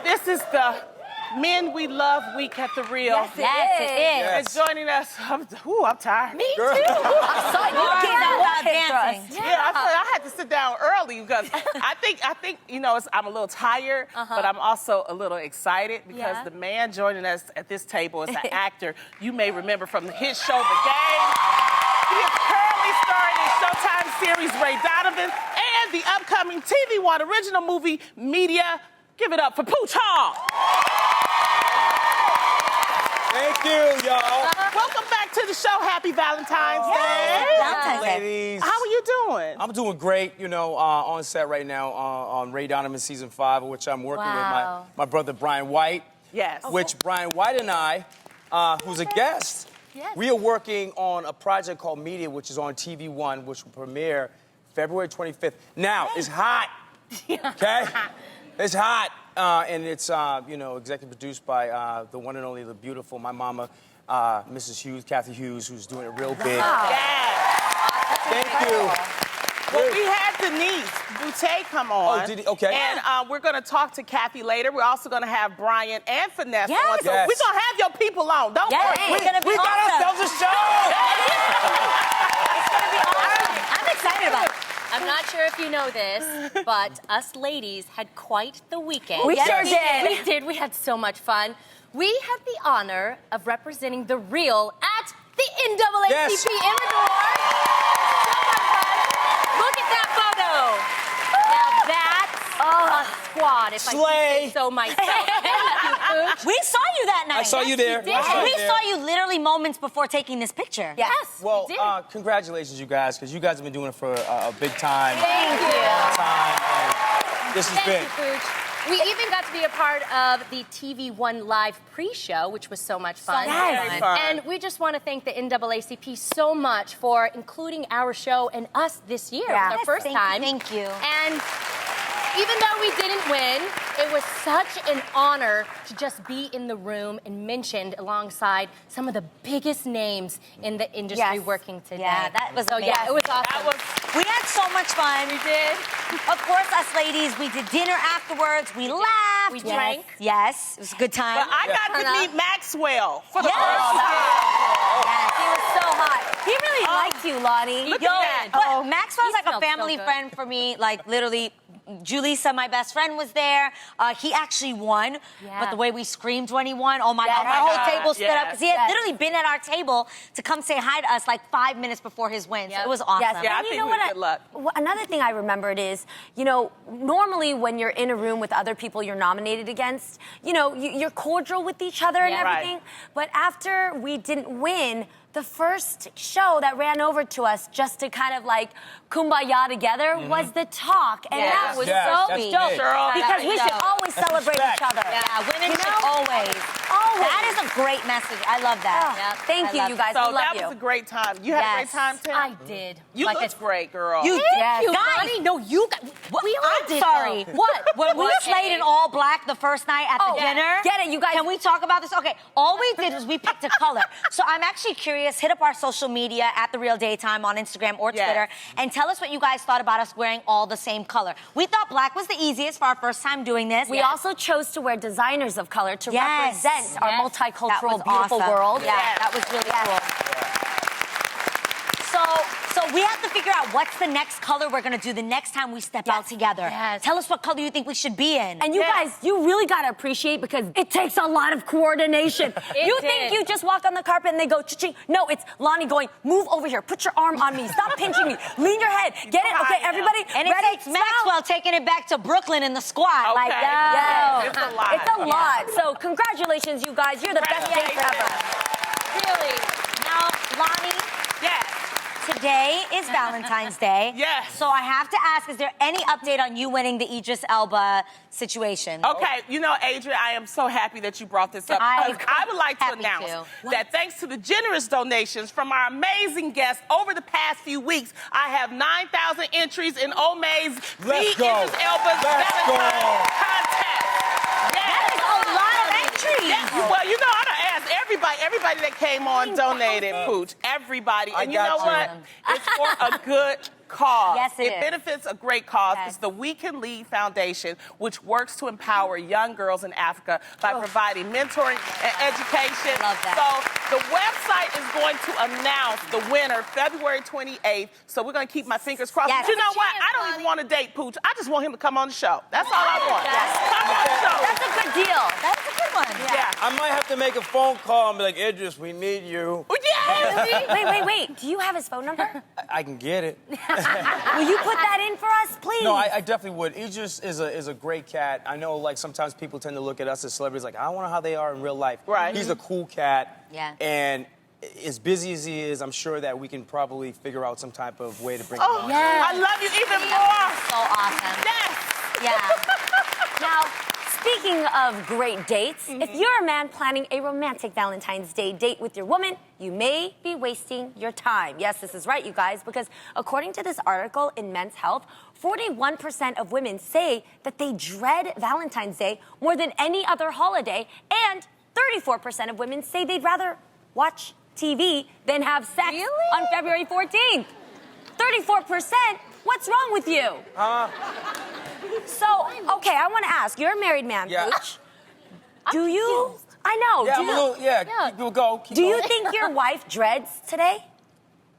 This is the Men We Love Week at the Real. Yes, it is. And joining us, I'm tired. Me too. I saw you dancing. Yeah, I had to sit down early because I think you know, I'm a little tired, but I'm also a little excited because the man joining us at this table is an actor you may remember from the hit show The Game. He is currently starring in Showtime series Ray Donovan and the upcoming TV One original movie Media. Give it up for Pooch Hall. Thank you, y'all. Welcome back to the show. Happy Valentine's Day. Valentine's Day. Ladies. How are you doing? I'm doing great, you know, on set right now on Ray Donovan season 5, which I'm working with my brother Brian White. Yes. Which Brian White and I, who's a guest, we are working on a project called Media, which is on TV One, which will premiere February 25th. Now, it's hot, okay? It's hot, and it's, you know, executive produced by the one and only, the beautiful, my mama, Mrs. Hughes, Kathy Hughes, who's doing it real big. Yes. Thank you. Well, we had Denise Boutte come on. Oh, did he? Okay. And we're going to talk to Kathy later. We're also going to have Brian and Finesse on. So Yes. we're going to have your people on. Don't worry. It's gonna be We got ourselves a show! It's gonna be awesome. I'm excited about it. I'm not sure if you know this, but us ladies had quite the weekend. We sure did. We did. We had so much fun. We had the honor of representing the real at the NAACP Yes. Image Awards. So much fun. Look at that photo. Now that's a squad, if I can say so myself. Thank you, Pooch. We saw you that night. I saw you there. did. I saw you We there. saw you literally moments before taking this picture. Yes, Well, we did. congratulations, you guys, because you guys have been doing it for a big time. Thank you. And this has been. Thank you, Pooch. We even got to be a part of the TV One live pre-show, which was so much fun. Very fun. And we just want to thank the NAACP so much for including our show and us this year. Yeah. It was our first time. Thank you. And even though we didn't win, it was such an honor to just be in the room and mentioned alongside some of the biggest names in the industry working today. Yeah, that was so. Yeah, it was awesome. We had so much fun. We did. Of course, us ladies, we did dinner afterwards. We laughed. We drank. Yes, it was a good time. But I got to meet Maxwell for the Yes. first time. He was so hot. He really liked you, Lonnie. Look at that. But Maxwell's He like a smelled so family good. friend for me. Like, literally, Julissa, my best friend, was there. He actually won. Yeah. But the way we screamed when he won, oh my God, my our whole God. table stood up. Because he had Yes. literally been at our table to come say hi to us like 5 minutes before his win. Yep. So it was awesome. Yeah, I And think we good luck. Another thing I remembered is, you know, normally when you're in a room with other people you're nominated against, you know, you're cordial with each other and Yeah. everything. Right. But after we didn't win, the first show that ran over to us just to kind of like kumbaya together was the talk. And Yes. that was Yes, so that's dope. big. Girl. Because we should Dope. always celebrate Respect. each other. Yeah, women You should know? always. Always. That is a great message. I love that. Yep. Thank I you, love you it. guys. So we love that you. was a great time. You had a great Yes. time, Tim? I did. You Like looked a- great, girl. You Thank you, guys. Lonnie. No, you got. We all I'm did. sorry. though. What? When we What? slayed in all black the first night at the yeah. dinner? Get it, you guys. Can we talk about this? Okay, all we did was we picked a color. So I'm actually curious. Hit up our social media at The Real Daytime on Instagram or Yes. Twitter and tell us what you guys thought about us wearing all the same color. We thought black was the easiest for our first time doing this. We also chose to wear designers of color to Yes. represent our Yes. multicultural, That was beautiful awesome. world. Yeah, that was really cool. So we have to figure out what's the next color we're gonna do the next time we step out together. Yes. Tell us what color you think we should be in. And you guys, you really gotta appreciate because it takes a lot of coordination. You think did. you just walk on the carpet and they go cha-ching. No, it's Lonnie going, move over here, put your arm on me, stop pinching me, lean your head, get it? Okay, everybody, And it ready? takes Maxwell taking it back to Brooklyn in the squad. Like, Okay. yo. It's a lot. It's a lot. So congratulations, you guys. You're the best day ever. Really. Now, Lonnie, Yes. today is Valentine's Day. Yes. So I have to ask, is there any update on you winning the Idris Elba situation? Okay, you know, Adrian, I am so happy that you brought this up. I- because I would like to happy announce to. that thanks to the generous donations from our amazing guests over the past few weeks, I have 9,000 entries in Omaze Let's go. Idris Elba's Let's go. Valentine Contest. That is a lot of entries. Yeah, well, you know, I done asked everybody that came on donated, Pooch. Everybody. I And you know got you. what? It's for a good cause. Yes, it is. benefits a great cause. Yes. It's the We Can Lead Foundation, which works to empower young girls in Africa by providing mentoring and education. I love that. So the website is going to announce the winner February 28th. So we're going to keep my fingers crossed. Yes. But you know what? Chance, I don't even want to date Pooch. I just want him to come on the show. That's all I want. Yes. Come on the show. That's a good deal. That's a good one. Yeah. I might have to make a phone call and be like, Idris, we need you. Oh, yeah. Wait. Do you have his phone number? I can get it. Will you put that in for us, please? No, I definitely would. Idris is a great cat. I know, like, sometimes people tend to look at us as celebrities like, I wonder how they are in real life. Right. He's a cool cat. Yeah. And as busy as he is, I'm sure that we can probably figure out some type of way to bring him Oh, on. I love you even more. So awesome. Yes. Yeah. Now, speaking of great dates, if you're a man planning a romantic Valentine's Day date with your woman, you may be wasting your time. Yes, this is right, you guys, because according to this article in Men's Health, 41% of women say that they dread Valentine's Day more than any other holiday, and 34% of women say they'd rather watch TV than have sex on February 14th. 34%? What's wrong with you? So, okay, I want to ask. You're a married man, Yeah. Pooch. Do you? I know. Yeah, do I'm a you, little, yeah. We'll go. Keep do you going. think your wife dreads today?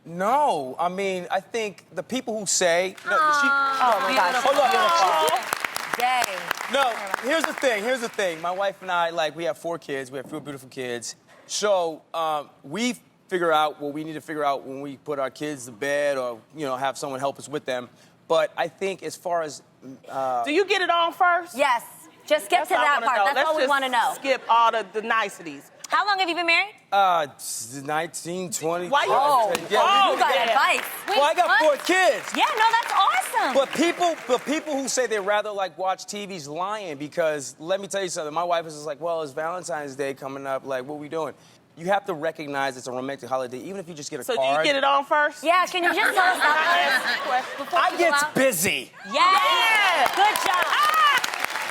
No, I mean, I think the people who say, no, Oh my gosh. hold up. Dang. No, here's the thing. My wife and I, like, we have 4 kids. We have 4 beautiful kids. So we figure out what we need to figure out when we put our kids to bed or, have someone help us with them. But I think as far as... Do you get it on first? Yes. Just get to That's all I that wanna part. know. That's Let's all we just want to know. Skip all the niceties. How long have you been married? 19, 20... Why you? Oh, Yeah, you got yeah. advice. well, I got 4 kids. Yeah, no, that's awesome. But people who say they rather like watch TV's lying, because let me tell you something. My wife is just like, well, it's Valentine's Day coming up. Like, what we doing? You have to recognize it's a romantic holiday, even if you just get a So card. do you get it on first? Yeah, can you just tell us that? I get busy. Yeah. Good job.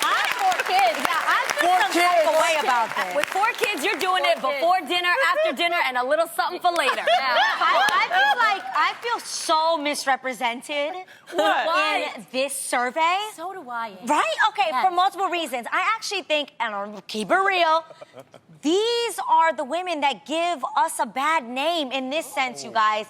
I'm 4 kids. Yeah, I feel 4 some kids. type of way about this. With 4 kids, you're doing it before dinner, after dinner, and a little something for later. I feel so misrepresented in this survey. So do I. Right? Okay, Yes. for multiple reasons. I actually think, and I'll keep it real, these are the women that give us a bad name in this sense, you guys.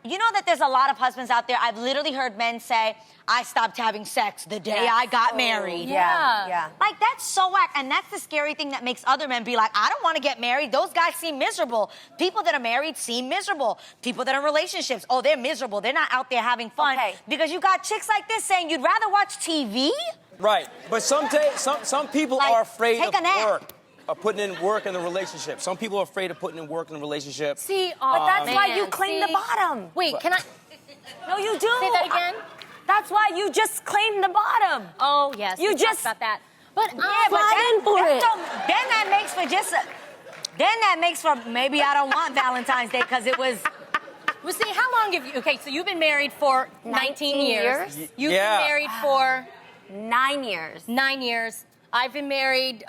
You know that there's a lot of husbands out there. I've literally heard men say, I stopped having sex the day I got married. Yeah. Like, that's so whack. And that's the scary thing that makes other men be like, I don't want to get married. Those guys seem miserable. People that are married seem miserable. People that are in relationships, oh, they're miserable. They're not out there having fun. Okay. Because you got chicks like this saying you'd rather watch TV? Right. But some people Like, are afraid take of a nap. work, of putting in work in the relationship. Some people are afraid of putting in work in the relationship. See, But that's why man, you claim the see? bottom. Wait, can I? No, you do. Say that again? That's why you just claimed the bottom. Oh, yes. You we talked just- about that. But Slide in for it. Then that makes for just. Then that makes for maybe I don't want Valentine's Day because it was. well, see, how long have you? Okay, so you've been married for 19 years. You've Yeah. been married for 9 years. 9 years. I've been married.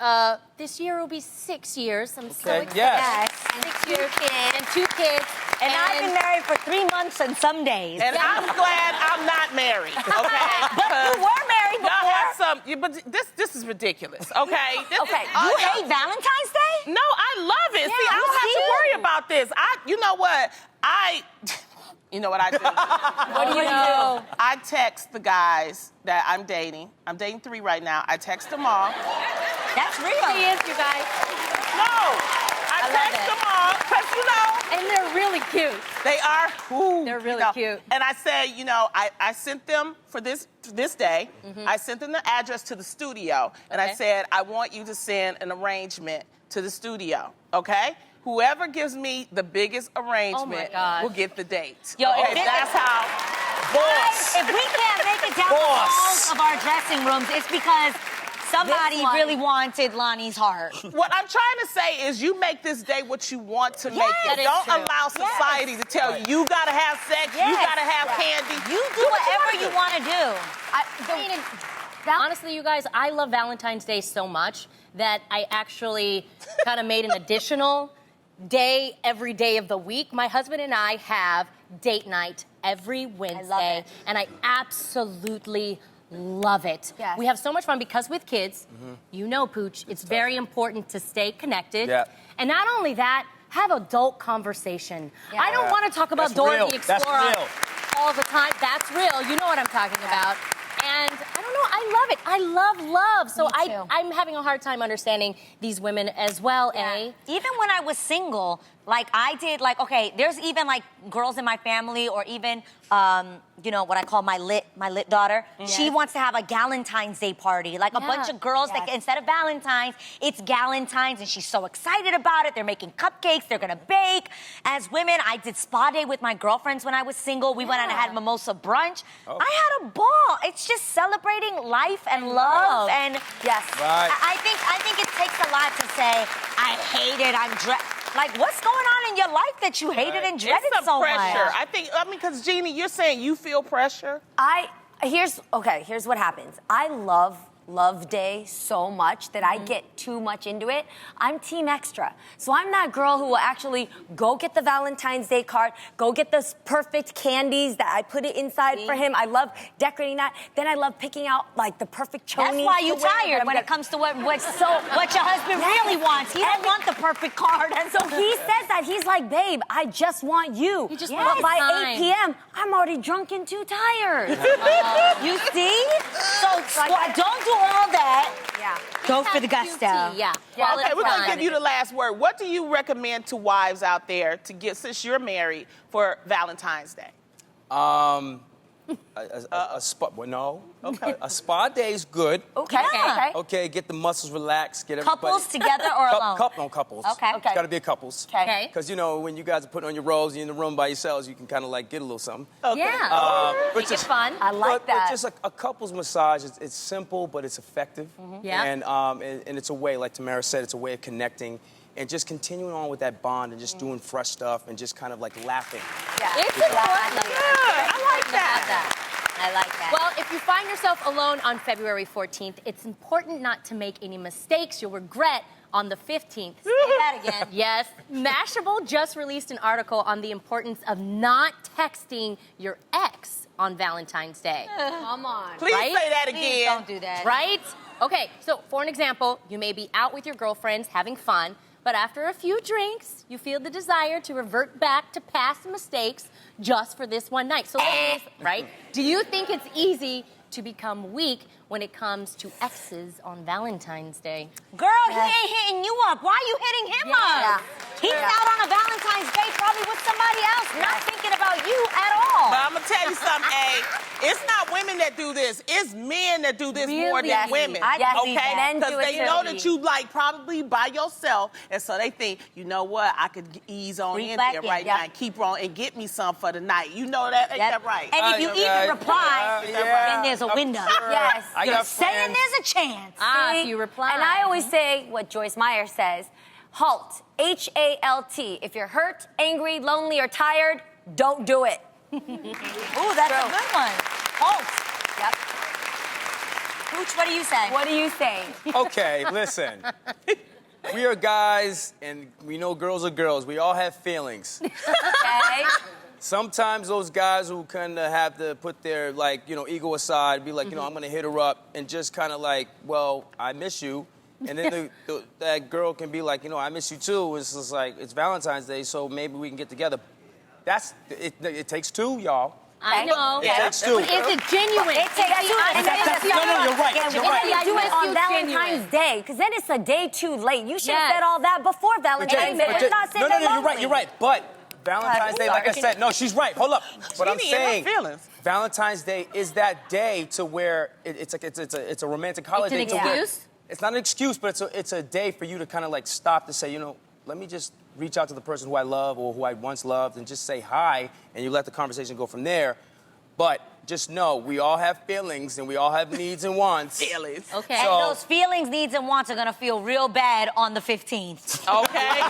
This year will be 6 years. I'm so Okay, excited. yes. And 6 years and 2 kids. And I've been married for 3 months and some days. And I'm glad I'm not married, okay? But you were married Y'all before. have some, but this is ridiculous, okay? Okay, You hate Valentine's Day? No, I love it. Yeah, See, I don't have me to too. worry about this. You know what? You know what I do? What do you do? I text the guys that I'm dating. I'm dating 3 right now. I text them all. That's real. He is, you guys. No, I love text it. them all because, And they're really cute. they are. Ooh, They're really cute. And I said, I sent them for this day. I sent them the address to the studio, and I Okay. said, I want you to send an arrangement to the studio. Okay. Whoever gives me the biggest arrangement gosh. will get the date. Yo, okay, if this- that's how. Boss. If we can't make it down the Boss. halls of our dressing rooms, it's because somebody This one. really wanted Lonnie's heart. What I'm trying to say is you make this day what you want to make that it. is Don't true. allow society to tell you you gotta have sex, you Yes. gotta have candy. You do whatever you want to do. Honestly, you guys, I love Valentine's Day so much that I actually kind of made an additional day every day of the week. My husband and I have date night every Wednesday, and I absolutely love it. Yes. We have so much fun because with kids, you know, Pooch, it's very important to stay connected. Yeah. And not only that, have adult conversation. I don't want to talk about That's Dora real. the That's Explorer real. all the time. That's real. You know what I'm talking about. And I don't know, I love it. I love love. So I'm having a hard time understanding these women as well, eh? Even when I was single, like I did, like, okay, there's even like girls in my family or even, you know, what I call my lit daughter. She wants to have a Valentine's Day party. Like a bunch of girls that instead of Valentine's, it's Galentines, and she's so excited about it. They're making cupcakes, they're gonna bake. As women, I did spa day with my girlfriends when I was single. We went out and had mimosa brunch. I had a ball. It's just celebrating life and love. And Right. I think it takes a lot to say, I hate it, like, what's going on in your life that you hate it and dread It's it so pressure. much? I mean, because Jeannie, you're saying you feel pressure. Here's what happens. I love Day so much that I get too much into it. I'm team extra. So I'm that girl who will actually go get the Valentine's Day card, go get those perfect candies that I put it inside for him. I love decorating that. Then I love picking out like the perfect chonies. That's why you're to wear, tired when it comes to what your husband really wants. He don't want the perfect card. And So he says that. He's like, babe, I just want you. He just But wants by time. 8 p.m., I'm already drunk and too tired. you see? So don't do all that. Yeah. Go for the gusto. Yeah. Quality Okay, we're gonna time. give you the last word. What do you recommend to wives out there to get, since you're married, for Valentine's Day? A spa. Well, no. Okay. A spa day is good. Okay. Okay, get the muscles relaxed. Get everybody. Couples together or alone? Couples. Okay. It's got to be a couples. Okay. Because, you know, when you guys are putting on your robes, you're in the room by yourselves, you can kind of like get a little something. Yeah. But Make it fun. I like that. But just a couples massage, it's simple, but it's effective. Yeah. And it's a way, like Tamara said, it's a way of connecting and just continuing on with that bond and just doing fresh stuff and just kind of like laughing. It's important. I like that. I like that. Well, if you find yourself alone on February 14th, it's important not to make any mistakes you'll regret on the 15th. Say that again. Yes, Mashable just released an article on the importance of not texting your ex on Valentine's Day. Come on. Please Right? say that Please again. don't do that. Right? Okay, so for an example, you may be out with your girlfriends having fun, but after a few drinks, you feel the desire to revert back to past mistakes just for this one night. So, ladies, right? Do you think it's easy to become weak when it comes to exes on Valentine's Day? Girl, he ain't hitting you up. Why are you hitting him up? He's out on a Valentine's Day probably with somebody else, not thinking about you at all. But I'm gonna tell you something, A. It's not women that do this. It's men that do this more Really? than women. Yes, okay? men do Because it they too. know that you like probably by yourself, and so they think, you know what, I could ease on Creep in back there in, right yeah. now and keep on and get me some for the night. You know that? Ain't that right? And if you even reply, then there's a window. Yes. I You're got saying friends. there's a chance. If you reply. And I always say what Joyce Meyer says, HALT, H-A-L-T. If you're hurt, angry, lonely, or tired, don't do it. Ooh, that's a good one. Halt. Yep. Pooch, what do you say? What are you saying? Okay, listen. We are guys, and we know girls are girls. We all have feelings. Okay. Sometimes those guys who kind of have to put their, like, you know, ego aside, be like, you know, I'm going to hit her up and just kind of like, well, I miss you. And then that girl can be like, you know, I miss you too. It's just like, it's Valentine's Day, so maybe we can get together. It takes two, y'all. I know. It takes two. But is it genuine? It takes two. And No, you're right. Yeah, You're why right. do you do it on It's Valentine's genuine. Day? Because then it's a day too late. You should have Yes. said all that before Valentine's Day. Let's not sit No, there you're right, lonely. you're right. But Valentine's Day, like I said, no, she's right. Hold up. But I'm Jeannie in her saying, feelings. Valentine's Day is that day to where it's a romantic holiday. It's an to where- excuse? It's not an excuse, but it's a day for you to kind of like stop to say, you know, let me just reach out to the person who I love or who I once loved and just say hi, and you let the conversation go from there. But just know, we all have feelings and we all have needs and wants. Feelings. Okay. And So- those feelings, needs, and wants are gonna feel real bad on the 15th. Okay?